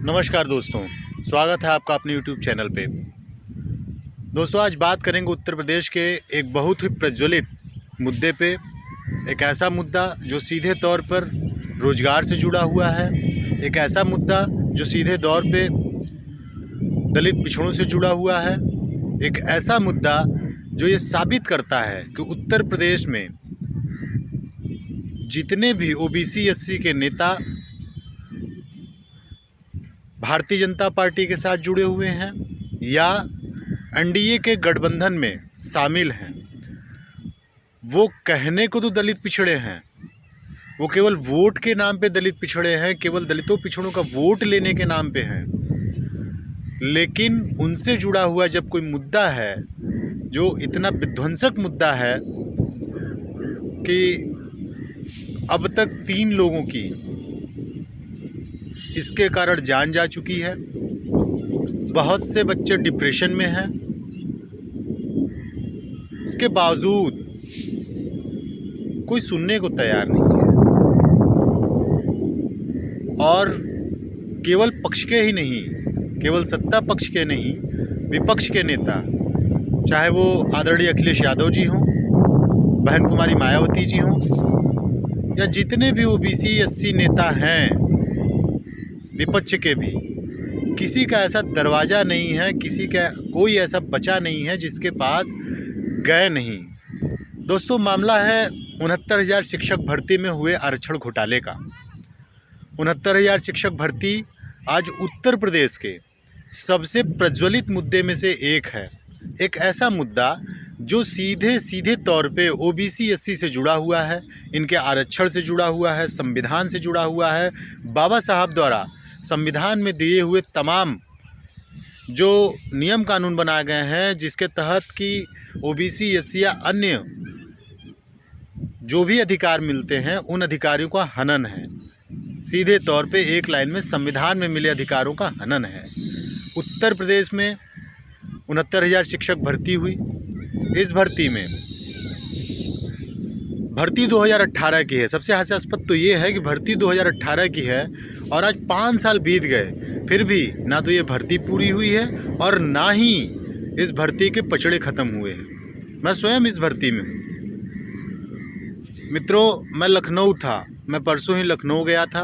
नमस्कार दोस्तों, स्वागत है आपका अपने YouTube चैनल पे। दोस्तों, आज बात करेंगे उत्तर प्रदेश के एक बहुत ही प्रज्वलित मुद्दे पे। एक ऐसा मुद्दा जो सीधे तौर पर रोजगार से जुड़ा हुआ है, एक ऐसा मुद्दा जो सीधे तौर पे दलित पिछड़ों से जुड़ा हुआ है, एक ऐसा मुद्दा जो ये साबित करता है कि उत्तर प्रदेश में जितने भी ओबीसी एससी के नेता भारतीय जनता पार्टी के साथ जुड़े हुए हैं या एनडीए के गठबंधन में शामिल हैं, वो कहने को तो दलित पिछड़े हैं, वो केवल वोट के नाम पे दलित पिछड़े हैं, केवल दलितों पिछड़ों का वोट लेने के नाम पे हैं। लेकिन उनसे जुड़ा हुआ जब कोई मुद्दा है जो इतना विध्वंसक मुद्दा है कि अब तक 3 लोगों की इसके कारण जान जा चुकी है, बहुत से बच्चे डिप्रेशन में हैं, इसके बावजूद कोई सुनने को तैयार नहीं है। और केवल पक्ष के ही नहीं, केवल सत्ता पक्ष के नहीं, विपक्ष के नेता, चाहे वो आदरणीय अखिलेश यादव जी हों, बहन कुमारी मायावती जी हों, या जितने भी ओबीसी एससी नेता हैं विपक्ष के भी, किसी का ऐसा दरवाज़ा नहीं है, किसी का कोई ऐसा बचा नहीं है जिसके पास गए नहीं। दोस्तों, मामला है 69,000 शिक्षक भर्ती में हुए आरक्षण घोटाले का। 69,000 शिक्षक भर्ती आज उत्तर प्रदेश के सबसे प्रज्वलित मुद्दे में से एक है। एक ऐसा मुद्दा जो सीधे तौर पे ओबीसी एससी से जुड़ा हुआ है, इनके आरक्षण से जुड़ा हुआ है, संविधान से जुड़ा हुआ है। बाबा साहब द्वारा संविधान में दिए हुए तमाम जो नियम कानून बनाए गए हैं, जिसके तहत कि ओबीसी एससी या अन्य जो भी अधिकार मिलते हैं, उन अधिकारियों का हनन है। सीधे तौर पे एक लाइन में संविधान में मिले अधिकारों का हनन है। उत्तर प्रदेश में 69,000 शिक्षक भर्ती हुई। इस भर्ती में भर्ती 2018 की है। सबसे हास्यास्पद तो ये है कि भर्ती 2018 की है और आज 5 साल बीत गए, फिर भी ना तो ये भर्ती पूरी हुई है और ना ही इस भर्ती के पचड़े ख़त्म हुए हैं। मैं स्वयं इस भर्ती में हूँ। मित्रों, मैं लखनऊ था, मैं परसों ही लखनऊ गया था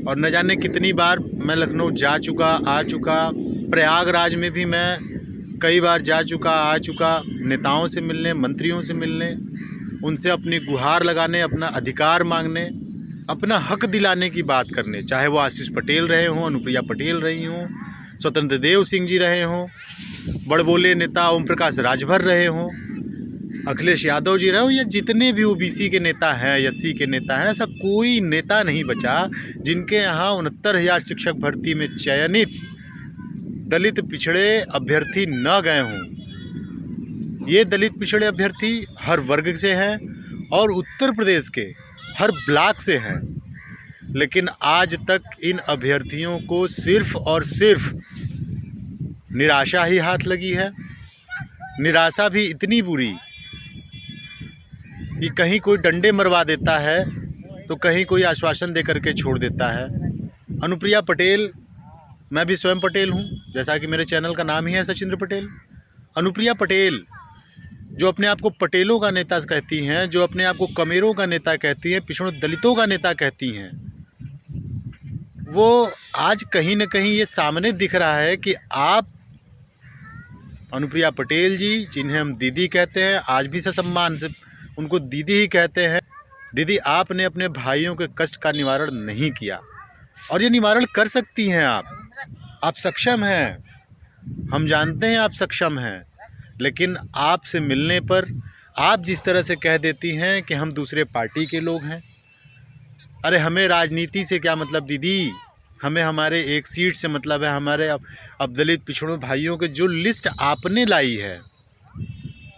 और न जाने कितनी बार मैं लखनऊ जा चुका, आ चुका। प्रयागराज में भी मैं कई बार जा चुका, आ चुका, नेताओं से मिलने, मंत्रियों से मिलने, उनसे अपनी गुहार लगाने, अपना अधिकार मांगने, अपना हक दिलाने की बात करने। चाहे वो आशीष पटेल रहे हों, अनुप्रिया पटेल रही हों, स्वतंत्र देव सिंह जी रहे हों, बड़बोले नेता ओम प्रकाश राजभर रहे हों, अखिलेश यादव जी रहे हों, या जितने भी ओबीसी के नेता हैं, एससी के नेता हैं, ऐसा कोई नेता नहीं बचा जिनके यहाँ 69,000 शिक्षक भर्ती में चयनित दलित पिछड़े अभ्यर्थी न गए हों। ये दलित पिछड़े अभ्यर्थी हर वर्ग से हैं और उत्तर प्रदेश के हर ब्लॉक से हैं, लेकिन आज तक इन अभ्यर्थियों को सिर्फ और सिर्फ निराशा ही हाथ लगी है। निराशा भी इतनी बुरी कि कहीं कोई डंडे मरवा देता है तो कहीं कोई आश्वासन दे करके छोड़ देता है। अनुप्रिया पटेल, मैं भी स्वयं पटेल हूँ, जैसा कि मेरे चैनल का नाम ही है सचिंद्र पटेल। अनुप्रिया पटेल जो अपने आप को पटेलों का नेता कहती हैं, जो अपने आप को कमेरों का नेता कहती हैं, पिछड़ों दलितों का नेता कहती हैं, वो आज कहीं न कहीं ये सामने दिख रहा है कि आप अनुप्रिया पटेल जी, जिन्हें हम दीदी कहते हैं, आज भी ससम्मान से उनको दीदी ही कहते हैं, दीदी आपने अपने भाइयों के कष्ट का निवारण नहीं किया और ये निवारण कर सकती हैं आप सक्षम हैं, हम जानते हैं आप सक्षम हैं। लेकिन आपसे मिलने पर आप जिस तरह से कह देती हैं कि हम दूसरे पार्टी के लोग हैं। अरे हमें राजनीति से क्या मतलब दीदी, हमें हमारे एक सीट से मतलब है। हमारे अब दलित पिछड़ों भाइयों के जो लिस्ट आपने लाई है,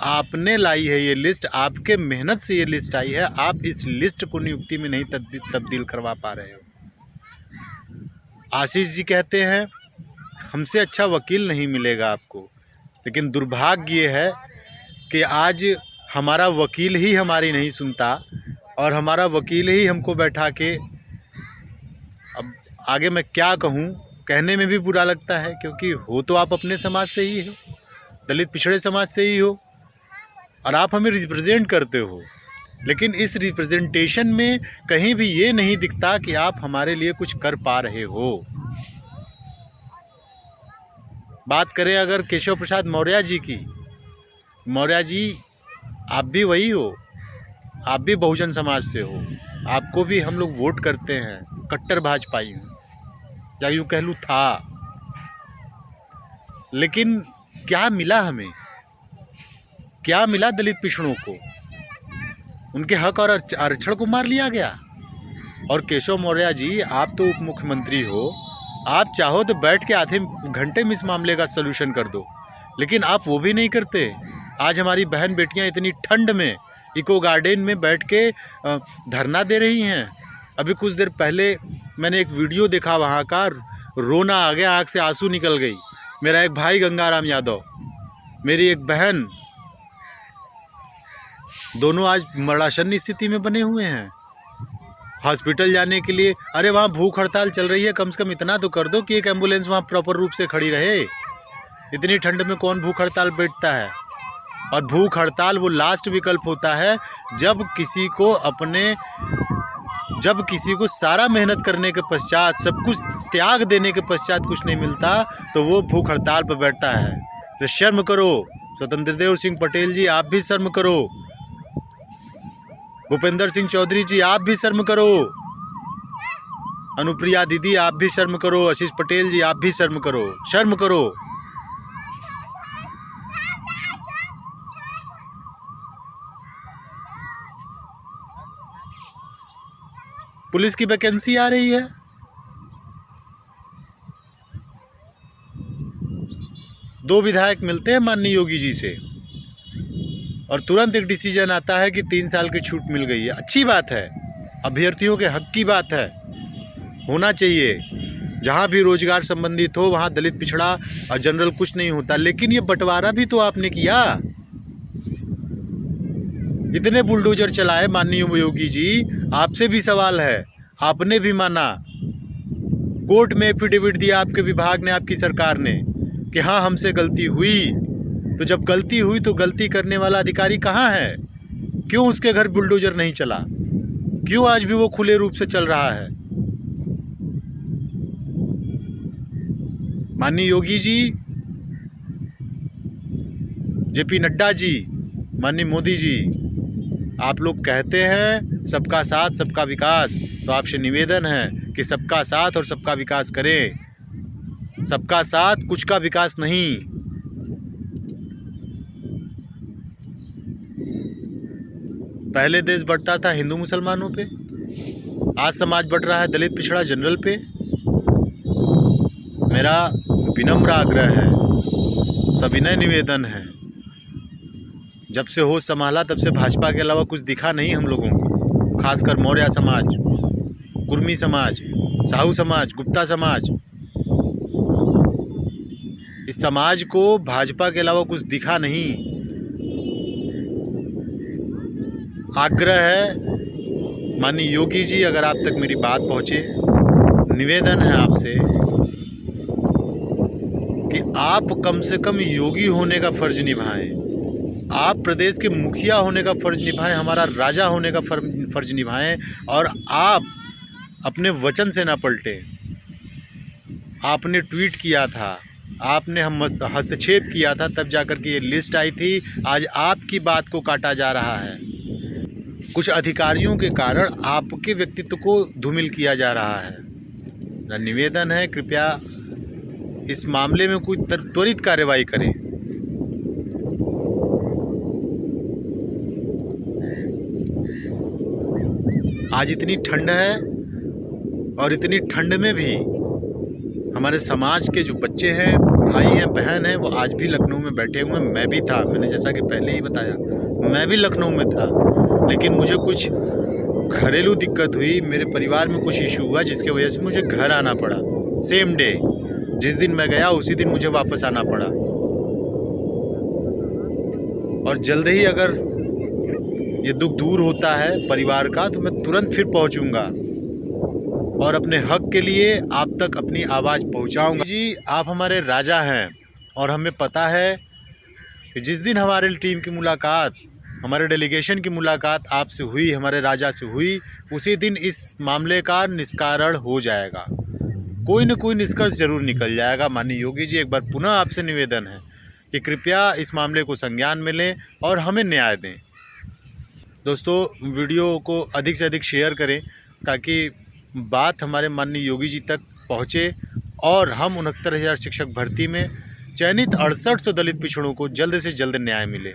आपने लाई है, ये लिस्ट आपके मेहनत से ये लिस्ट आई है, आप इस लिस्ट को नियुक्ति में नहीं तब्दील करवा पा रहे हो। आशीष जी कहते हैं हमसे अच्छा वकील नहीं मिलेगा आपको, लेकिन दुर्भाग्य ये है कि आज हमारा वकील ही हमारी नहीं सुनता और हमारा वकील ही हमको बैठा के अब आगे मैं क्या कहूँ, कहने में भी बुरा लगता है, क्योंकि हो तो आप अपने समाज से ही हो, दलित पिछड़े समाज से ही हो, और आप हमें रिप्रेजेंट करते हो। लेकिन इस रिप्रेजेंटेशन में कहीं भी ये नहीं दिखता कि आप हमारे लिए कुछ कर पा रहे हो। बात करें अगर केशव प्रसाद मौर्य जी की, मौर्य जी आप भी वही हो, आप भी बहुजन समाज से हो, आपको भी हम लोग वोट करते हैं, कट्टर भाजपाई हूँ या यूँ कह लूँ था। लेकिन क्या मिला हमें, क्या मिला दलित पिछड़ों को? उनके हक और आरक्षण को मार लिया गया। और केशव मौर्य जी, आप तो उप मुख्यमंत्री हो, आप चाहो तो बैठ के आधे घंटे में इस मामले का सलूशन कर दो, लेकिन आप वो भी नहीं करते। आज हमारी बहन बेटियां इतनी ठंड में इको गार्डन में बैठ के धरना दे रही हैं। अभी कुछ देर पहले मैंने एक वीडियो देखा, वहाँ का रोना आ गया, आँख से आंसू निकल गई। मेरा एक भाई गंगाराम यादव, मेरी एक बहन, दोनों आज मरणासन्न स्थिति में बने हुए हैं, हॉस्पिटल जाने के लिए। अरे वहाँ भूख हड़ताल चल रही है, कम से कम इतना तो कर दो कि एक एम्बुलेंस वहाँ प्रॉपर रूप से खड़ी रहे। इतनी ठंड में कौन भूख हड़ताल बैठता है? और भूख हड़ताल वो लास्ट विकल्प होता है जब किसी को सारा मेहनत करने के पश्चात, सब कुछ त्याग देने के पश्चात कुछ नहीं मिलता, तो वो भूख हड़ताल पर बैठता है। तो शर्म करो स्वतंत्र देव सिंह पटेल जी, आप भी शर्म करो। भूपेंद्र सिंह चौधरी जी, आप भी शर्म करो। अनुप्रिया दीदी, आप भी शर्म करो। आशीष पटेल जी, आप भी शर्म करो, शर्म करो। पुलिस की वैकेंसी आ रही है, दो विधायक मिलते हैं माननीय योगी जी से, और तुरंत एक डिसीजन आता है कि 3 साल की छूट मिल गई है। अच्छी बात है, अभ्यर्थियों के हक की बात है, होना चाहिए। जहाँ भी रोजगार संबंधित हो वहाँ दलित पिछड़ा और जनरल कुछ नहीं होता। लेकिन ये बंटवारा भी तो आपने किया, इतने बुलडोजर चलाए माननीय योगी जी, आपसे भी सवाल है, आपने भी माना। कोर्ट में एफिडेविट दिया आपके विभाग ने, आपकी सरकार ने, कि हाँ हमसे गलती हुई। तो जब गलती हुई तो गलती करने वाला अधिकारी कहाँ है? क्यों उसके घर बुलडोजर नहीं चला? क्यों आज भी वो खुले रूप से चल रहा है? माननीय योगी जी, जेपी नड्डा जी, माननीय मोदी जी, आप लोग कहते हैं सबका साथ सबका विकास, तो आपसे निवेदन है कि सबका साथ और सबका विकास करें। सबका साथ कुछ का विकास नहीं। पहले देश बढ़ता था हिंदू मुसलमानों पे, आज समाज बढ़ रहा है दलित पिछड़ा जनरल पे। मेरा विनम्र आग्रह है, सविनय निवेदन है, जब से होश संभाला तब से भाजपा के अलावा कुछ दिखा नहीं हम लोगों को, खासकर मौर्य समाज, कुर्मी समाज, साहू समाज, गुप्ता समाज, इस समाज को भाजपा के अलावा कुछ दिखा नहीं। आग्रह है माननीय योगी जी, अगर आप तक मेरी बात पहुँचे, निवेदन है आपसे कि आप कम से कम योगी होने का फर्ज निभाएं, आप प्रदेश के मुखिया होने का फ़र्ज़ निभाएं, हमारा राजा होने का फ़र्ज़ निभाएं, और आप अपने वचन से ना पलटें। आपने ट्वीट किया था, आपने हम हस्तक्षेप किया था, तब जाकर के ये लिस्ट आई थी। आज आपकी बात को काटा जा रहा है, कुछ अधिकारियों के कारण आपके व्यक्तित्व को धूमिल किया जा रहा है। मेरा निवेदन है, कृपया इस मामले में कोई त्वरित कार्रवाई करें। आज इतनी ठंड है, और इतनी ठंड में भी हमारे समाज के जो बच्चे हैं, भाई हैं, बहन हैं, वो आज भी लखनऊ में बैठे हुए हैं। मैं भी था, मैंने जैसा कि पहले ही बताया, मैं भी लखनऊ में था, लेकिन मुझे कुछ घरेलू दिक्कत हुई, मेरे परिवार में कुछ इशू हुआ, जिसकी वजह से मुझे घर आना पड़ा। सेम डे, जिस दिन मैं गया उसी दिन मुझे वापस आना पड़ा। और जल्द ही अगर ये दुख दूर होता है परिवार का, तो मैं तुरंत फिर पहुंचूंगा। और अपने हक के लिए आप तक अपनी आवाज़ पहुंचाऊंगा। जी, आप हमारे राजा हैं और हमें पता है कि जिस दिन हमारे टीम की मुलाकात, हमारे डेलीगेशन की मुलाकात आपसे हुई, हमारे राजा से हुई, उसी दिन इस मामले का निस्तारण हो जाएगा। कोई न कोई निष्कर्ष जरूर निकल जाएगा। माननीय योगी जी, एक बार पुनः आपसे निवेदन है कि कृपया इस मामले को संज्ञान में लें और हमें न्याय दें। दोस्तों, वीडियो को अधिक से अधिक शेयर करें ताकि बात हमारे माननीय योगी जी तक पहुँचे और हम 69,000 शिक्षक भर्ती में चयनित 6800 दलित पिछड़ों को जल्द से जल्द न्याय मिले।